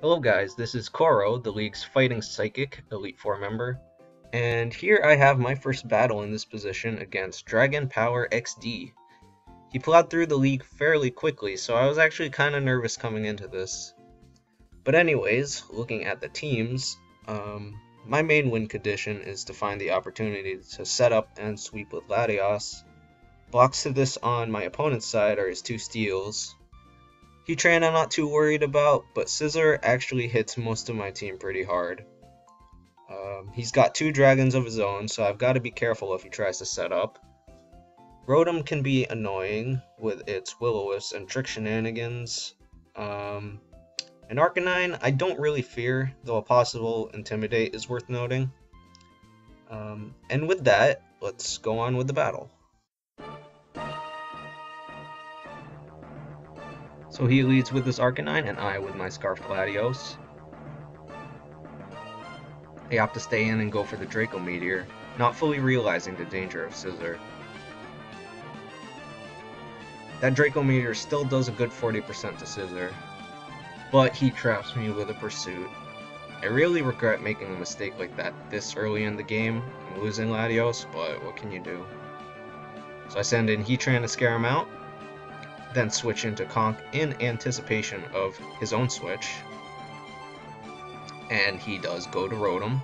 Hello guys, this is Koro, the league's fighting psychic Elite 4 member, and here I have my first battle in this position against DragonPowerXD. He plowed through the league fairly quickly, so I was actually kinda nervous coming into this. But anyways, looking at the teams, my main win condition is to find the opportunity to set up and sweep with Latios. Blocks to this on my opponent's side are his 2 steals. Heatran I'm not too worried about, but Scizor actually hits most of my team pretty hard. He's got 2 dragons of his own, so I've got to be careful if he tries to set up. Rotom can be annoying with its Will-O-Wisp and trick shenanigans. And Arcanine I don't really fear, though a possible Intimidate is worth noting. And with that, let's go on with the battle. So he leads with his Arcanine, and I with my Scarf Gladios. I opt to stay in and go for the Draco Meteor, not fully realizing the danger of Scizor. That Draco Meteor still does a good 40% to Scizor, but he traps me with a Pursuit. I really regret making a mistake like that this early in the game and losing Latios, but what can you do? So I send in Heatran to scare him out, then switch into Conk in anticipation of his own switch, and he does go to Rotom.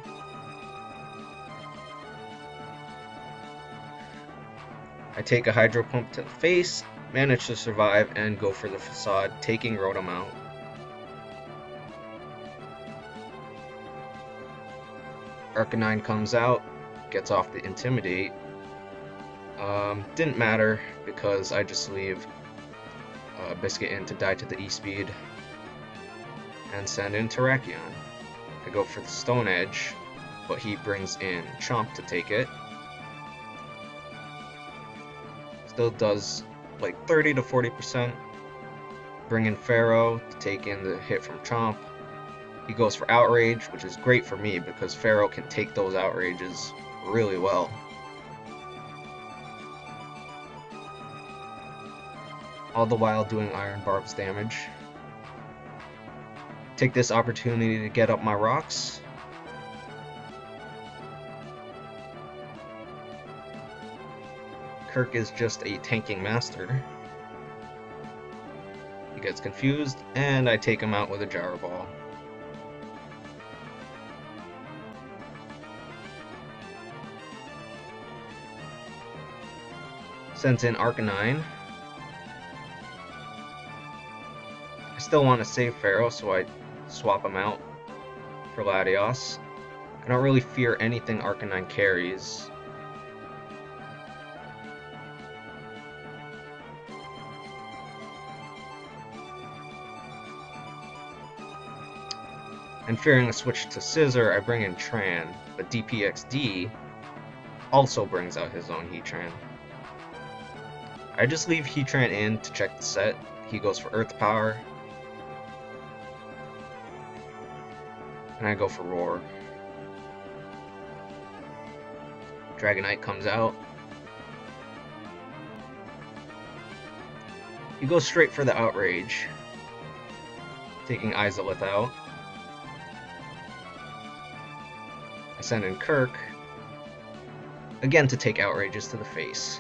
I take a Hydro Pump to the face, manage to survive, and go for the Facade, taking Rotom out. Arcanine comes out, gets off the Intimidate. Didn't matter because I just leave Biscuit in to die to the E-Speed and send in Terrakion. I go for the Stone Edge, but he brings in Chomp to take it. Still does like 30 to 40%. Bring in Pharaoh to take in the hit from Chomp. He goes for Outrage, which is great for me because Pharaoh can take those Outrages really well. All the while doing Iron Barb's damage. Take this opportunity to get up my rocks. Kirk is just a tanking master. He gets confused, and I take him out with a Gyro Ball. Sends in Arcanine. I still want to save Pharaoh, so I swap him out for Latios. I don't really fear anything Arcanine carries. And fearing a switch to Scizor, I bring in Tran, but DPXD also brings out his own Heatran. I just leave Heatran in to check the set. He goes for Earth Power, and I go for Roar. Dragonite comes out. He goes straight for the Outrage, taking Izalith out. I send in Kirk, again to take Outrages to the face.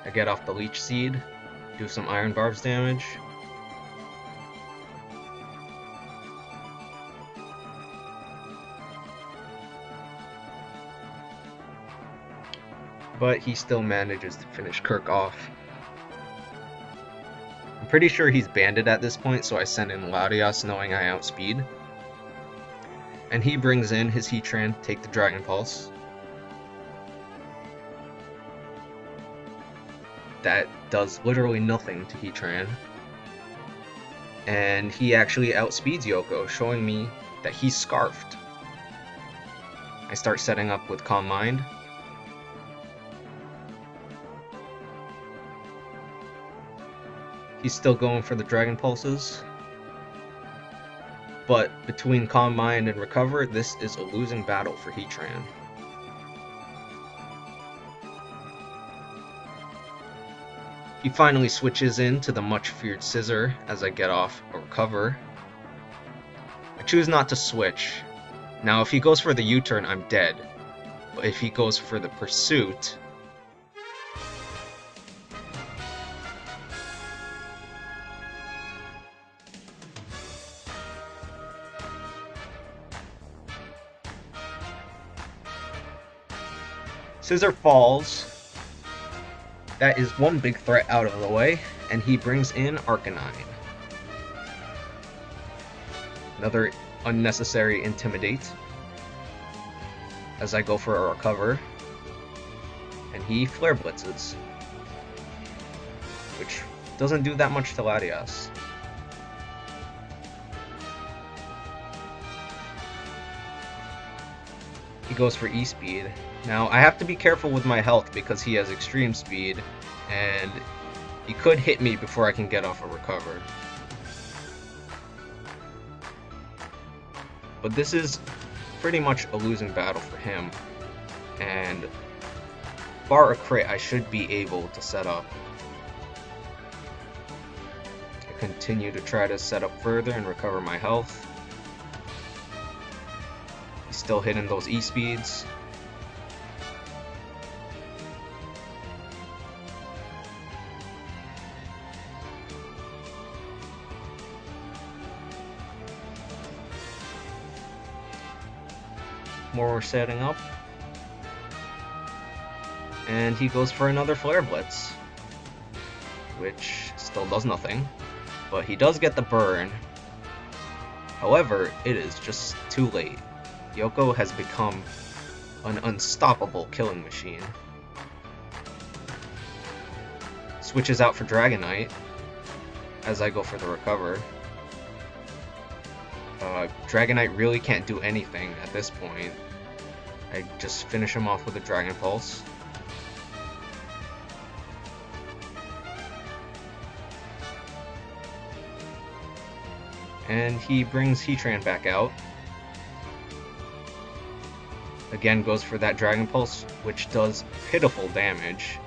I get off the Leech Seed, do some Iron Barb's damage. But he still manages to finish Kirk off. I'm pretty sure he's banded at this point, so I send in Latios knowing I outspeed. And he brings in his Heatran to take the Dragon Pulse. That does literally nothing to Heatran. And he actually outspeeds Yoko, showing me that he's Scarfed. I start setting up with Calm Mind. He's still going for the Dragon Pulses. But between Calm Mind and Recover, this is a losing battle for Heatran. He finally switches into the much feared Scissor as I get off a recover. I choose not to switch. Now if he goes for the U-turn, I'm dead. But if he goes for the pursuit, Scissor falls. That is one big threat out of the way, and he brings in Arcanine. Another unnecessary Intimidate as I go for a recover, and he Flare Blitzes, which doesn't do that much to Latias. He goes for E-Speed. Now, I have to be careful with my health because he has extreme speed, and he could hit me before I can get off a recover. But this is pretty much a losing battle for him, and bar a crit, I should be able to set up. I continue to try to set up further and recover my health. He's still hitting those E-Speeds. More we're setting up. And he goes for another Flare Blitz, which still does nothing, but he does get the burn. However, it is just too late. Yoko has become an unstoppable killing machine. Switches out for Dragonite as I go for the recover. Dragonite really can't do anything at this point. I just finish him off with a Dragon Pulse. And he brings Heatran back out. Again goes for that Dragon Pulse, which does pitiful damage.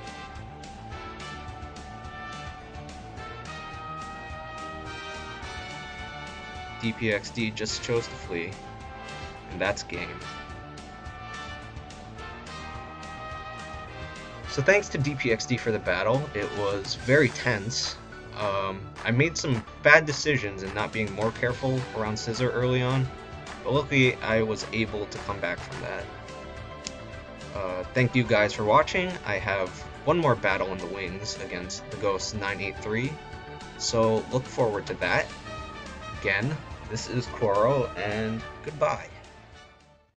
DPXD just chose to flee, and that's game. So thanks to DPXD for the battle. It was very tense. I made some bad decisions in not being more careful around Scissor early on, but luckily I was able to come back from that. Thank you guys for watching. I have one more battle in the wings against the Ghost 983, so look forward to that. Again, this is Coro, and goodbye.